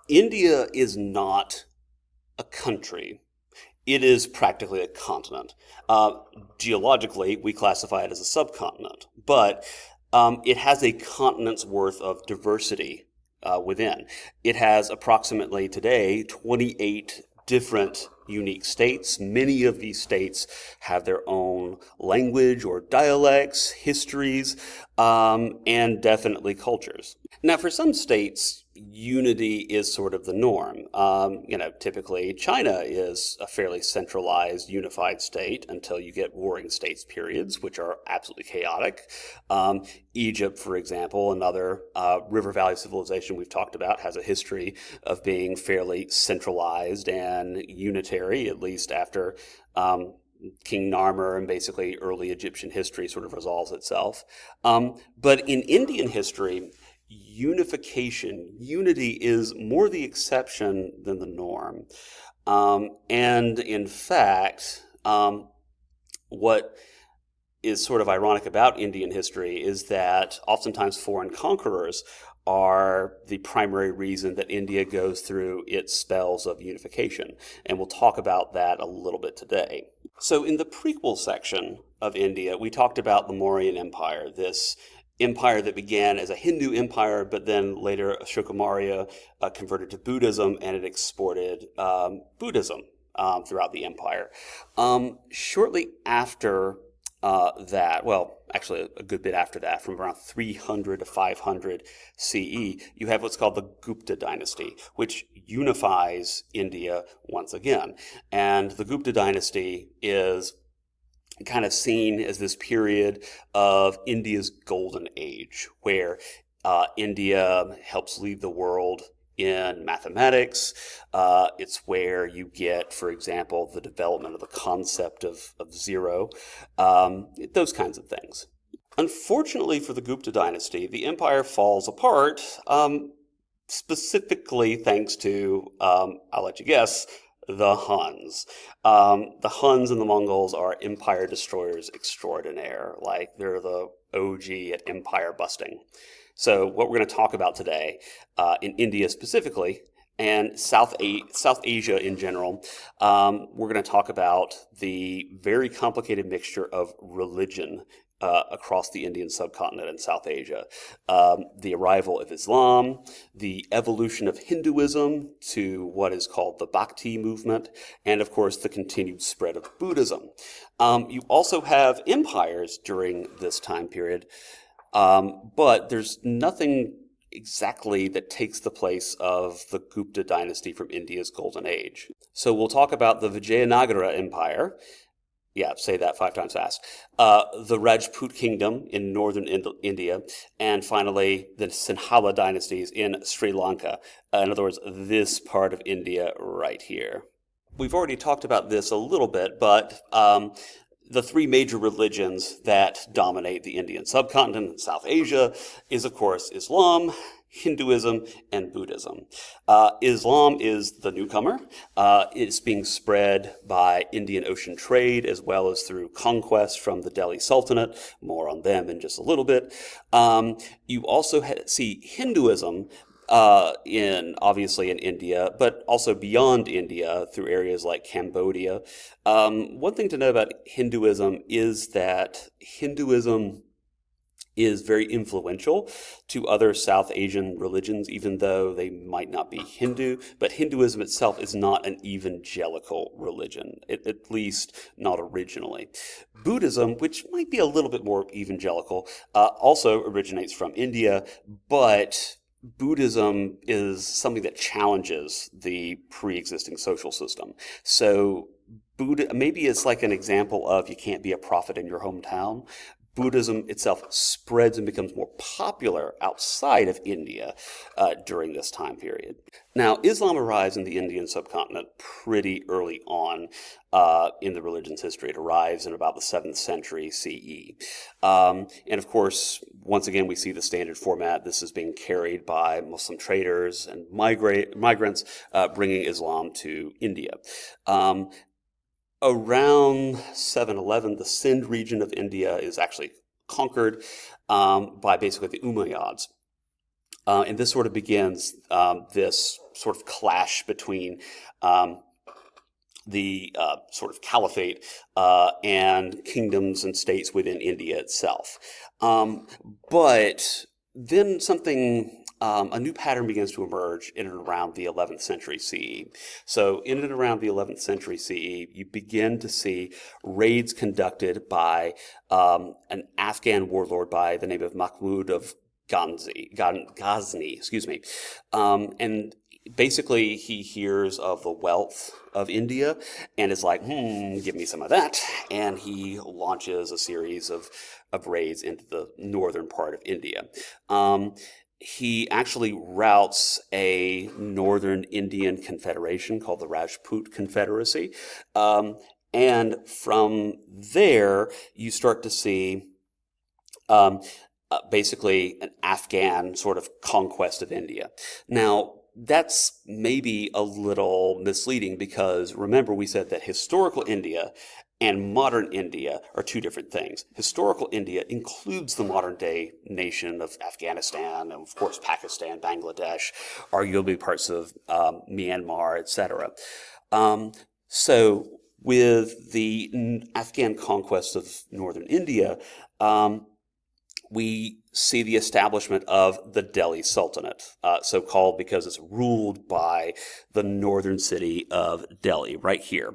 India is not a country. It is practically a continent. Uh, Geologically, we classify it as a subcontinent, but it has a continent's worth of diversity within. It has approximately today 28 different unique states. Many of these states have their own language or dialects, histories, and definitely cultures. Now, for some states, unity is sort of the norm. Typically China is a fairly centralized, unified state until you get warring states periods, which are absolutely chaotic. Egypt, for example, another river valley civilization we've talked about, has a history of being fairly centralized and unitary, at least after King Narmer and basically early Egyptian history sort of resolves itself. But in Indian history, unification, unity is more the exception than the norm. And in fact, what is sort of ironic about Indian history is that oftentimes foreign conquerors are the primary reason that India goes through its spells of unification. And we'll talk about that a little bit today. So, in the prequel section of India, we talked about the Mauryan Empire, this empire that began as a Hindu empire, but then later Ashoka Maurya converted to Buddhism, and it exported Buddhism throughout the empire. Shortly after well, actually a good bit after that, from around 300 to 500 CE, you have what's called the Gupta dynasty, which unifies India once again. And the Gupta dynasty is kind of seen as this period of India's golden age, where India helps lead the world in mathematics. It's where you get, for example, the development of the concept of zero, those kinds of things. Unfortunately for the Gupta dynasty, the empire falls apart, specifically thanks to, I'll let you guess, the Huns. The Huns and the Mongols are empire destroyers extraordinaire. Like, they're the OG at empire busting. So what we're going to talk about today, in India specifically, and South Asia in general, we're going to talk about the very complicated mixture of religion across the Indian subcontinent and South Asia. The arrival of Islam, the evolution of Hinduism to what is called the Bhakti movement, and of course the continued spread of Buddhism. You also have empires during this time period, but there's nothing exactly that takes the place of the Gupta dynasty from India's golden age. So we'll talk about the Vijayanagara Empire. Yeah, say that 5 times fast. The Rajput Kingdom in northern India, and finally the Sinhala dynasties in Sri Lanka. In other words, this part of India right here. We've already talked about this a little bit, but the three major religions that dominate the Indian subcontinent and South Asia is, of course, Islam, Hinduism, and Buddhism. Islam is the newcomer. It's being spread by Indian Ocean trade as well as through conquest from the Delhi Sultanate. More on them in just a little bit. You also see Hinduism obviously in India, but also beyond India through areas like Cambodia. One thing to know about Hinduism is that Hinduism is very influential to other South Asian religions, even though they might not be Hindu. But Hinduism itself is not an evangelical religion, at least not originally. Buddhism, which might be a little bit more evangelical, also originates from India, but Buddhism is something that challenges the pre-existing social system. So Buddha maybe it's like an example of you can't be a prophet in your hometown. Buddhism itself spreads and becomes more popular outside of India during this time period. Now, Islam arrives in the Indian subcontinent pretty early on in the religion's history. It arrives in about the 7th century CE. And of course, once again, we see the standard format. This is being carried by Muslim traders and migrants bringing Islam to India. Around 711, the Sindh region of India is actually conquered by basically the Umayyads. And this sort of begins this sort of clash between the sort of caliphate and kingdoms and states within India itself. But then a new pattern begins to emerge in and around the 11th century CE. So in and around the 11th century CE, you begin to see raids conducted by an Afghan warlord by the name of Mahmud of Ghazni, excuse me. And basically he hears of the wealth of India and is like, give me some of that. And he launches a series of raids into the northern part of India. He actually routes a northern Indian confederation called the Rajput Confederacy. And from there, you start to see basically an Afghan sort of conquest of India. Now, that's maybe a little misleading because remember we said that historical India and modern India are two different things. Historical India includes the modern day nation of Afghanistan, and of course Pakistan, Bangladesh, arguably parts of Myanmar, etc. So with the Afghan conquest of northern India, we see the establishment of the Delhi Sultanate, so called because it's ruled by the northern city of Delhi, right here.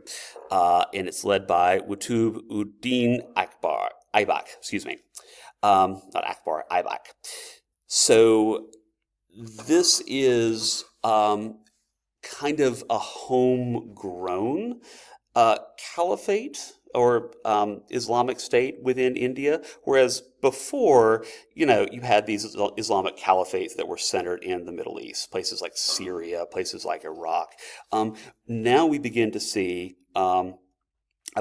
And it's led by Qutb ud-Din Aibak, excuse me. Not Akbar, Aibak. So this is kind of a homegrown caliphate or Islamic State within India, whereas before, you had these Islamic caliphates that were centered in the Middle East, places like Syria, places like Iraq. Now we begin to see a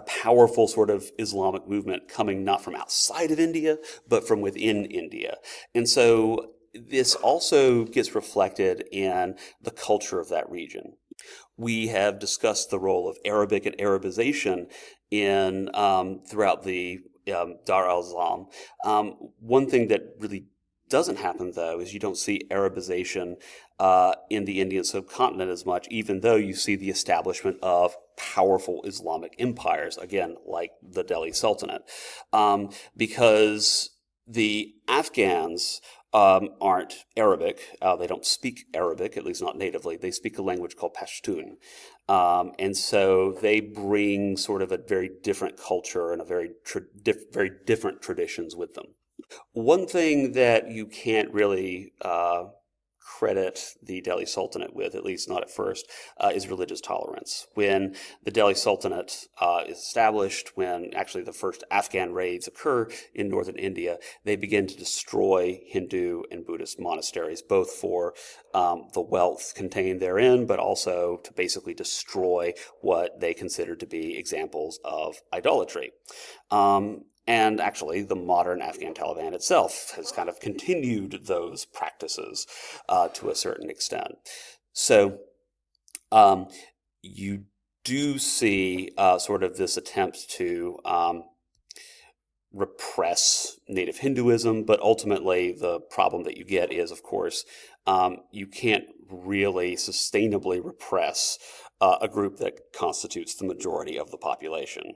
powerful sort of Islamic movement coming not from outside of India, but from within India. And so this also gets reflected in the culture of that region. We have discussed the role of Arabic and Arabization in throughout the Dar al-Islam. One thing that really doesn't happen, though, is you don't see Arabization in the Indian subcontinent as much, even though you see the establishment of powerful Islamic empires, again, like the Delhi Sultanate, because the Afghans aren't Arabic. They don't speak Arabic, at least not natively. They speak a language called Pashtun. And so they bring sort of a very different culture and a very different traditions with them. One thing that you can't really credit the Delhi Sultanate with, at least not at first, is religious tolerance. When the Delhi Sultanate is established, when actually the first Afghan raids occur in northern India, they begin to destroy Hindu and Buddhist monasteries, both for the wealth contained therein, but also to basically destroy what they consider to be examples of idolatry. And actually, the modern Afghan Taliban itself has kind of continued those practices to a certain extent. So you do see sort of this attempt to repress native Hinduism, but ultimately the problem that you get is, of course, you can't really sustainably repress a group that constitutes the majority of the population.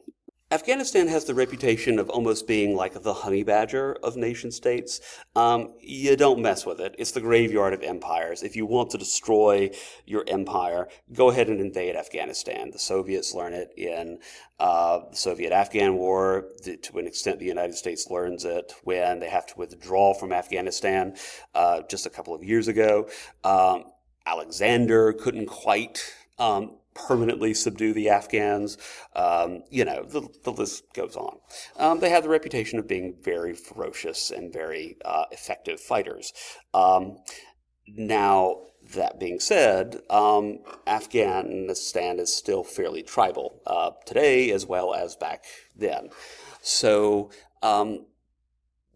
Afghanistan has the reputation of almost being like the honey badger of nation states. You don't mess with it. It's the graveyard of empires. If you want to destroy your empire, go ahead and invade Afghanistan. The Soviets learn it in the Soviet-Afghan War. To an extent, the United States learns it when they have to withdraw from Afghanistan just a couple of years ago. Alexander couldn't quite permanently subdue the Afghans. The list goes on. They have the reputation of being very ferocious and very effective fighters. Now, that being said, Afghanistan is still fairly tribal today as well as back then. So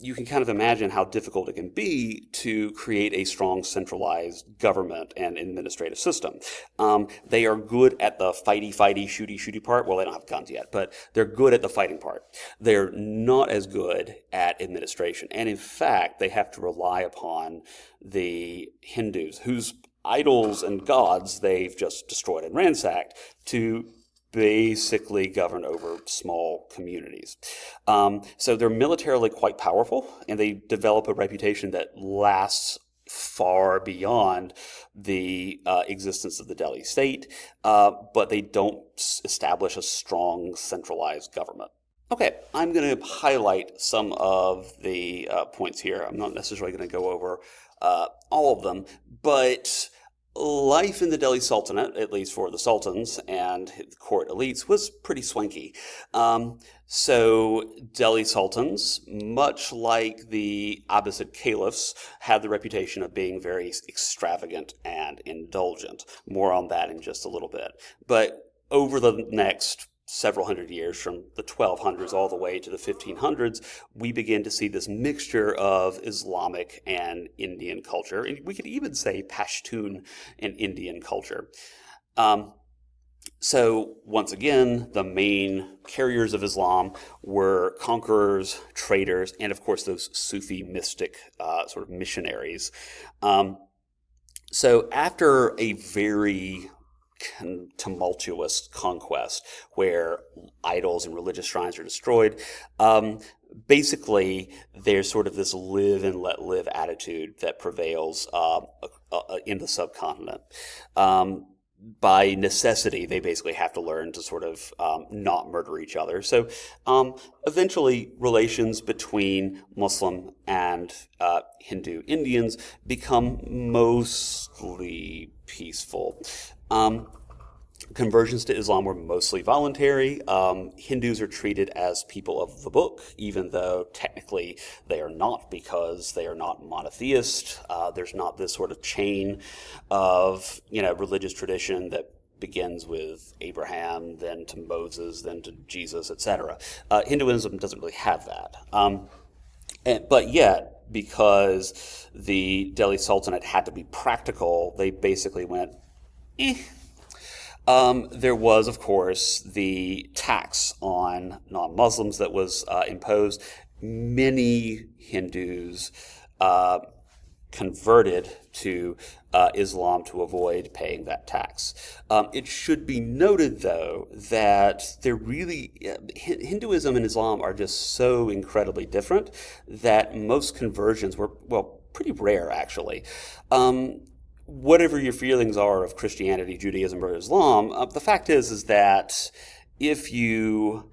you can kind of imagine how difficult it can be to create a strong centralized government and administrative system. They are good at the fighty, shooty part. Well, they don't have guns yet, but they're good at the fighting part. They're not as good at administration. And in fact, they have to rely upon the Hindus, whose idols and gods they've just destroyed and ransacked, to basically govern over small communities. So they're militarily quite powerful, and they develop a reputation that lasts far beyond the existence of the Delhi state, but they don't establish a strong centralized government. Okay, I'm going to highlight some of the points here. I'm not necessarily going to go over all of them, but life in the Delhi Sultanate, at least for the sultans and court elites, was pretty swanky. So Delhi sultans, much like the Abbasid caliphs, had the reputation of being very extravagant and indulgent. More on that in just a little bit. But over the next several hundred years, from the 1200s all the way to the 1500s, we begin to see this mixture of Islamic and Indian culture, and we could even say Pashtun and Indian culture. So once again, the main carriers of Islam were conquerors, traders, and of course those Sufi mystic sort of missionaries. So after a very tumultuous conquest where idols and religious shrines are destroyed, basically there's sort of this live and let live attitude that prevails in the subcontinent. By necessity, they basically have to learn to sort of not murder each other. So eventually relations between Muslim and Hindu Indians become mostly peaceful. Conversions to Islam were mostly voluntary. Hindus are treated as people of the book, even though technically they are not, because they are not monotheist. There's not this sort of chain of religious tradition that begins with Abraham, then to Moses, then to Jesus, etc. Hinduism doesn't really have that. But yet, because the Delhi Sultanate had to be practical, they basically went, there was, of course, the tax on non-Muslims that was imposed. Many Hindus converted to Islam to avoid paying that tax. It should be noted, though, that Hinduism and Islam are just so incredibly different that most conversions were, well, pretty rare, actually. Whatever your feelings are of Christianity, Judaism, or Islam, the fact is that if you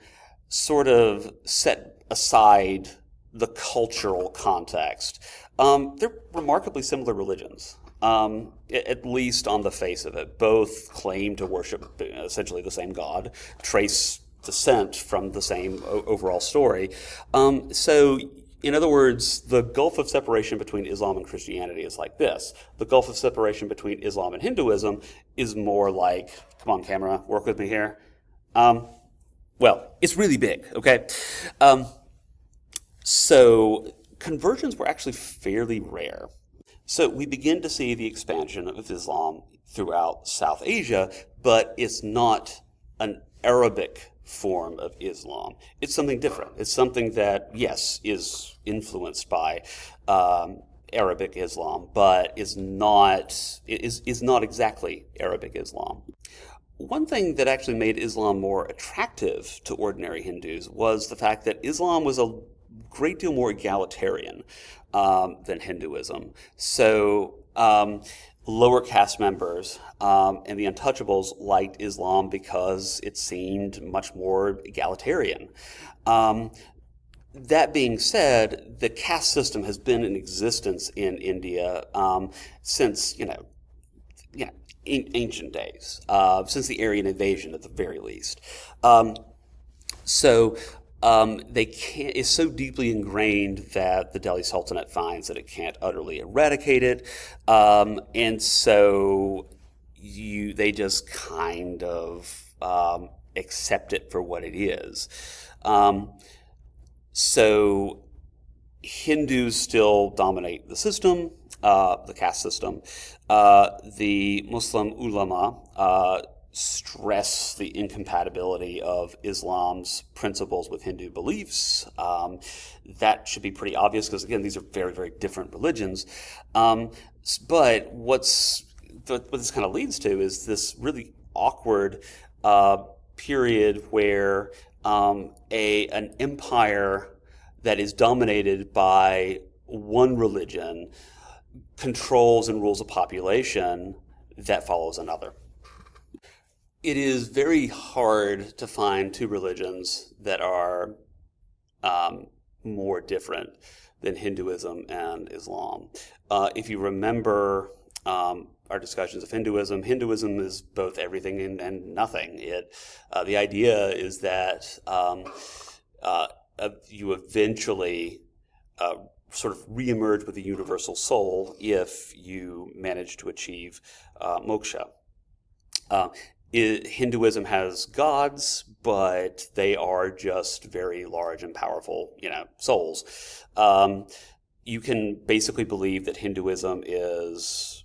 sort of set aside the cultural context, they're remarkably similar religions, at least on the face of it. Both claim to worship essentially the same God, trace descent from the same overall story. So in other words, the gulf of separation between Islam and Christianity is like this. The gulf of separation between Islam and Hinduism is more like, come on camera, work with me here. Well, it's really big, okay? So conversions were actually fairly rare. So we begin to see the expansion of Islam throughout South Asia, but it's not an Arabic form of Islam. It's something different. It's something that, yes, is influenced by Arabic Islam, but is not exactly Arabic Islam. One thing that actually made Islam more attractive to ordinary Hindus was the fact that Islam was a great deal more egalitarian than Hinduism. So lower caste members and the untouchables liked Islam because it seemed much more egalitarian. That being said, the caste system has been in existence in India since ancient days, since the Aryan invasion at the very least. It's so deeply ingrained that the Delhi Sultanate finds that it can't utterly eradicate it, and so they just kind of accept it for what it is. So Hindus still dominate the system, the caste system. The Muslim ulama stress the incompatibility of Islam's principles with Hindu beliefs. That should be pretty obvious because, again, these are very, very different religions. But what this kind of leads to is this really awkward period where an empire that is dominated by one religion controls and rules a population that follows another. It is very hard to find two religions that are more different than Hinduism and Islam. If you remember our discussions of Hinduism, Hinduism is both everything and nothing. The idea is that you eventually sort of reemerge with the universal soul if you manage to achieve moksha. Hinduism has gods, but they are just very large and powerful, souls. You can basically believe that Hinduism is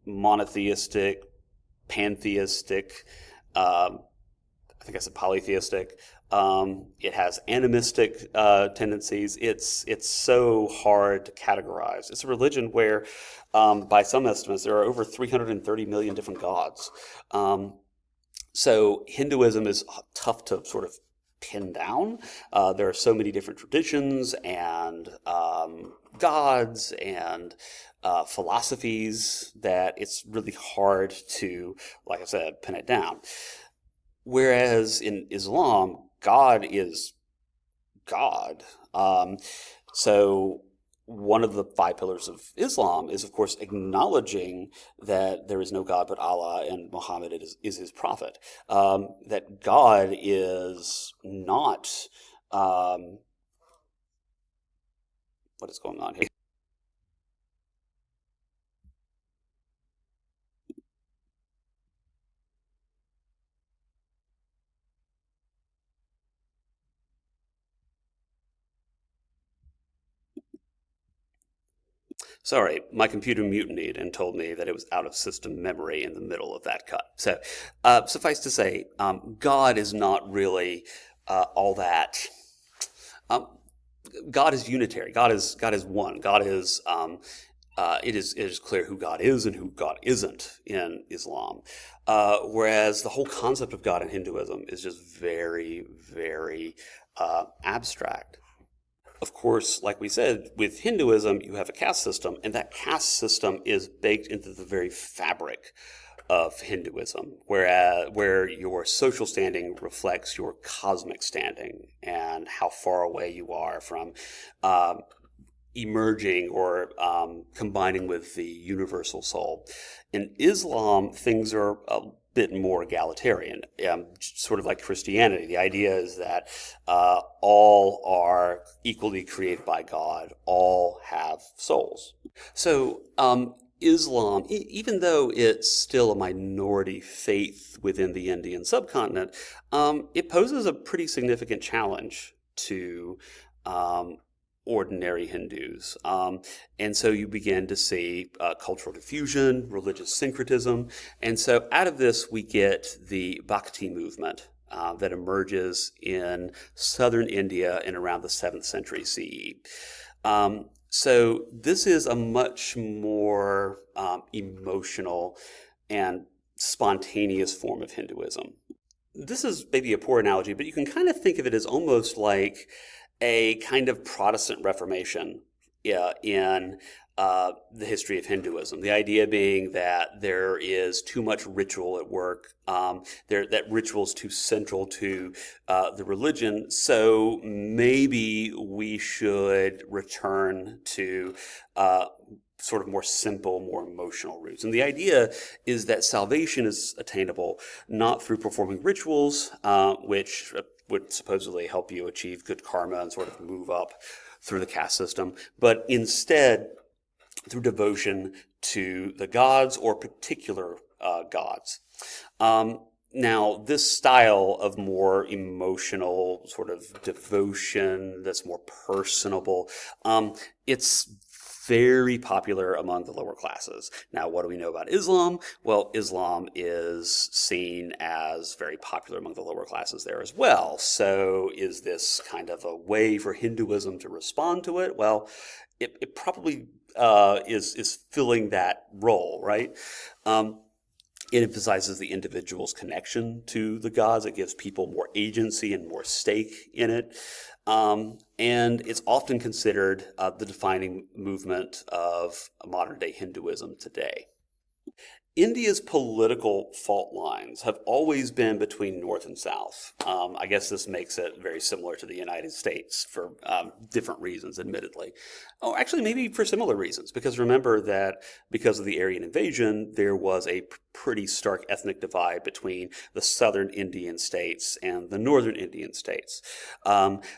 monotheistic, pantheistic, I think I said polytheistic. It has animistic tendencies. It's so hard to categorize. It's a religion where, by some estimates, there are over 330 million different gods. So Hinduism is tough to sort of pin down. There are so many different traditions and gods and philosophies that it's really hard to, like I said, pin it down. Whereas in Islam, God is God. So one of the five pillars of Islam is, of course, acknowledging that there is no God but Allah and Muhammad is his prophet. That God is not... what is going on here? Sorry, my computer mutinied and told me that it was out of system memory in the middle of that cut. So, suffice to say, God is not really all that. God is unitary. God is one. God is. It is clear who God is and who God isn't in Islam, whereas the whole concept of God in Hinduism is just very, very abstract. Of course, like we said, with Hinduism, you have a caste system, and that caste system is baked into the very fabric of Hinduism, where your social standing reflects your cosmic standing and how far away you are from emerging or combining with the universal soul. In Islam, things are a bit more egalitarian, sort of like Christianity. The idea is that all are equally created by God, all have souls. So Islam, even though it's still a minority faith within the Indian subcontinent, it poses a pretty significant challenge to ordinary Hindus. And so you begin to see cultural diffusion, religious syncretism. And so out of this, we get the Bhakti movement that emerges in southern India in around the 7th century CE. So this is a much more emotional and spontaneous form of Hinduism. This is maybe a poor analogy, but you can kind of think of it as almost like a kind of Protestant Reformation in the history of Hinduism. The idea being that there is too much ritual at work, that ritual is too central to the religion, so maybe we should return to sort of more simple, more emotional roots. And the idea is that salvation is attainable not through performing rituals, which would supposedly help you achieve good karma and sort of move up through the caste system, but instead through devotion to the gods or particular gods. Now, this style of more emotional sort of devotion that's more personable, it's very popular among the lower classes. Now, what do we know about Islam? Well, Islam is seen as very popular among the lower classes there as well. So is this kind of a way for Hinduism to respond to it? Well, it probably is filling that role, right? It emphasizes the individual's connection to the gods. It gives people more agency and more stake in it. And it's often considered the defining movement of modern day Hinduism today. India's political fault lines have always been between North and South. I guess this makes it very similar to the United States for different reasons, admittedly. Oh, actually, maybe for similar reasons, because remember that because of the Aryan invasion, there was a pretty stark ethnic divide between the southern Indian states and the northern Indian states.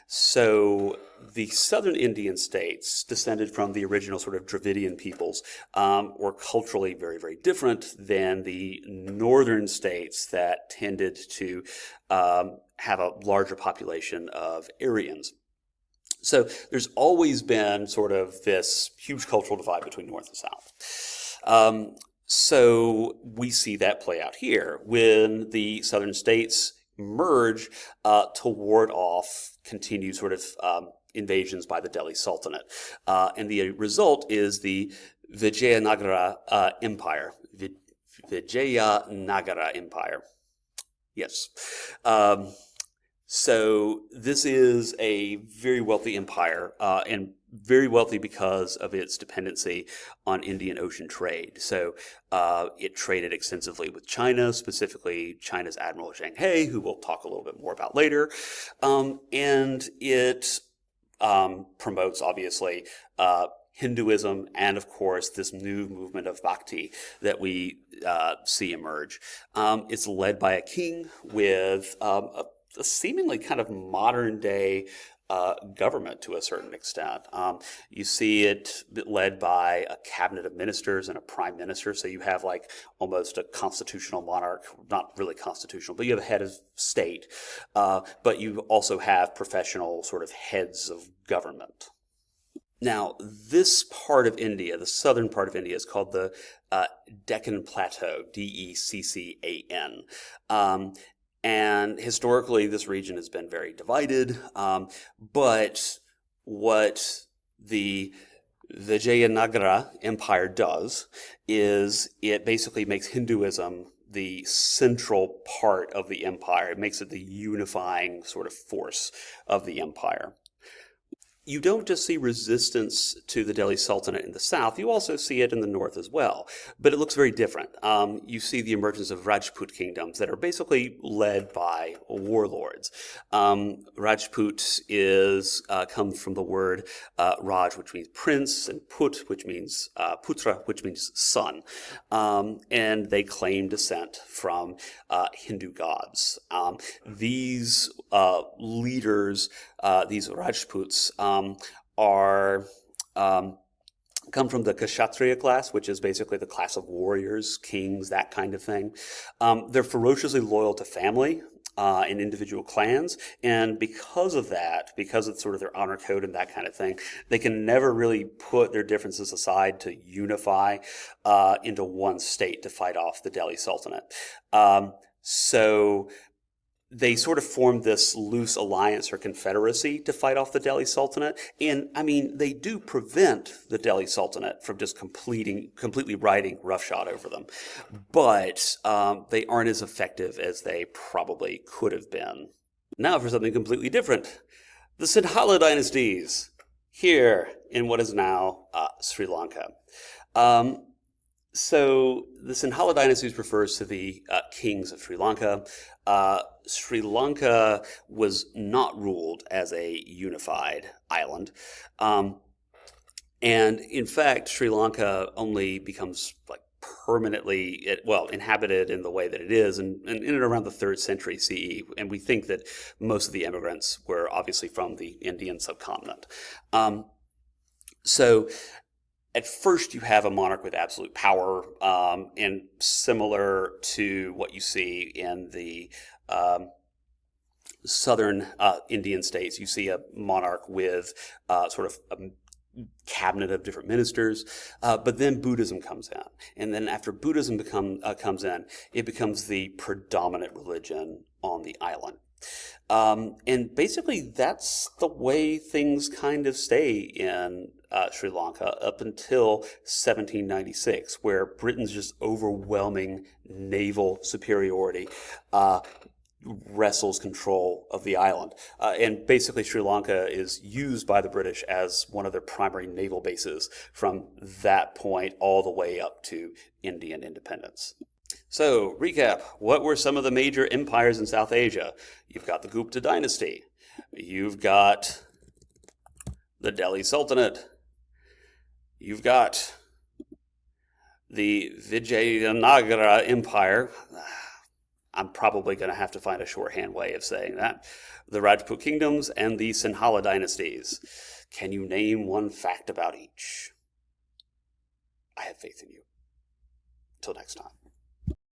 So the southern Indian states, descended from the original sort of Dravidian peoples, were culturally very, very different than the northern states that tended to have a larger population of Aryans. So there's always been sort of this huge cultural divide between North and South. So we see that play out here when the southern states merge to ward off continued sort of invasions by the Delhi Sultanate. And the result is the Vijayanagara Empire. Vijayanagara Empire. Yes. So this is a very wealthy empire, and very wealthy because of its dependency on Indian Ocean trade. So it traded extensively with China, specifically China's Admiral Zheng He, who we'll talk a little bit more about later. And it promotes, obviously, Hinduism and, of course, this new movement of bhakti that we see emerge. It's led by a king with a seemingly kind of modern day government to a certain extent. You see it led by a cabinet of ministers and a prime minister. So you have like almost a constitutional monarch, not really constitutional, but you have a head of state. But you also have professional sort of heads of government. Now, this part of India, the southern part of India, is called the Deccan Plateau, Deccan. And historically, this region has been very divided, but what the Vijayanagara Empire does is it basically makes Hinduism the central part of the empire. It makes it the unifying sort of force of the empire. You don't just see resistance to the Delhi Sultanate in the south, you also see it in the north as well. But it looks very different. You see the emergence of Rajput kingdoms that are basically led by warlords. Rajput comes from the word Raj, which means prince, and Put, which means Putra, which means son. And they claim descent from Hindu gods. These leaders, these Rajputs, come from the Kshatriya class, which is basically the class of warriors, kings, that kind of thing. They're ferociously loyal to family and individual clans, and because of that, because of sort of their honor code and that kind of thing, they can never really put their differences aside to unify into one state to fight off the Delhi Sultanate. So they sort of formed this loose alliance or confederacy to fight off the Delhi Sultanate. And I mean, they do prevent the Delhi Sultanate from just completely riding roughshod over them. But they aren't as effective as they probably could have been. Now for something completely different. The Sinhala dynasties here in what is now Sri Lanka. So the Sinhala dynasties refers to the kings of Sri Lanka. Sri Lanka was not ruled as a unified island. And in fact, Sri Lanka only becomes like permanently, inhabited in the way that it is in and around the 3rd century CE. And we think that most of the immigrants were obviously from the Indian subcontinent. So at first you have a monarch with absolute power, and similar to what you see in the southern Indian states, you see a monarch with sort of a cabinet of different ministers, but then Buddhism comes in, and then after Buddhism comes in, it becomes the predominant religion on the island. And basically, that's the way things kind of stay in Sri Lanka up until 1796, where Britain's just overwhelming naval superiority wrestles control of the island. And basically, Sri Lanka is used by the British as one of their primary naval bases from that point all the way up to Indian independence. So, recap, what were some of the major empires in South Asia? You've got the Gupta dynasty. You've got the Delhi Sultanate. You've got the Vijayanagara Empire. I'm probably going to have to find a shorthand way of saying that. The Rajput kingdoms and the Sinhala dynasties. Can you name one fact about each? I have faith in you. Till next time.